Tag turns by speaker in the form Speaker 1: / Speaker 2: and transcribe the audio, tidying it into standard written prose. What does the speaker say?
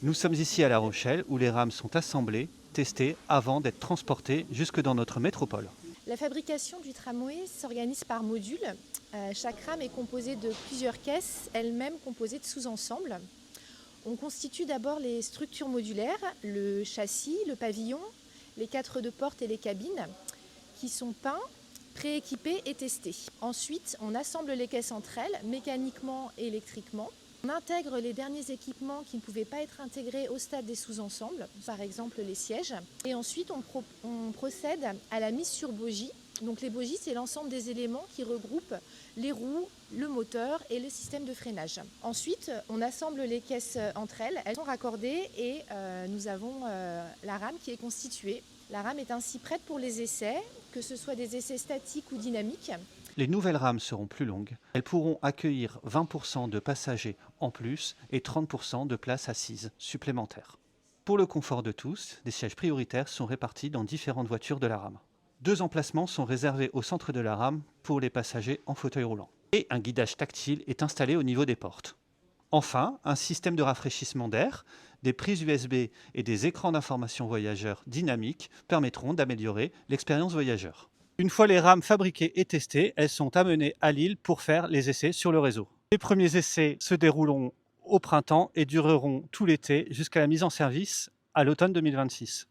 Speaker 1: Nous sommes ici à La Rochelle où les rames sont assemblées, testées avant d'être transportées jusque dans notre métropole.
Speaker 2: La fabrication du tramway s'organise par modules. Chaque rame est composée de plusieurs caisses, elles-mêmes composées de sous-ensembles. On constitue d'abord les structures modulaires, le châssis, le pavillon, les cadres de porte et les cabines, qui sont peints, prééquipés et testés. Ensuite, on assemble les caisses entre elles, mécaniquement et électriquement. On intègre les derniers équipements qui ne pouvaient pas être intégrés au stade des sous-ensembles, par exemple les sièges. Et ensuite, on procède à la mise sur bogie. Donc les bogies, c'est l'ensemble des éléments qui regroupent les roues, le moteur et le système de freinage. Ensuite, on assemble les caisses entre elles. Elles sont raccordées et nous avons la rame qui est constituée. La rame est ainsi prête pour les essais, que ce soit des essais statiques ou dynamiques.
Speaker 1: Les nouvelles rames seront plus longues. Elles pourront accueillir 20% de passagers en plus et 30% de places assises supplémentaires. Pour le confort de tous, des sièges prioritaires sont répartis dans différentes voitures de la rame. 2 emplacements sont réservés au centre de la rame pour les passagers en fauteuil roulant. Et un guidage tactile est installé au niveau des portes. Enfin, un système de rafraîchissement d'air, des prises USB et des écrans d'information voyageurs dynamiques permettront d'améliorer l'expérience voyageur. Une fois les rames fabriquées et testées, elles sont amenées à Lille pour faire les essais sur le réseau. Les premiers essais se dérouleront au printemps et dureront tout l'été jusqu'à la mise en service à l'automne 2026.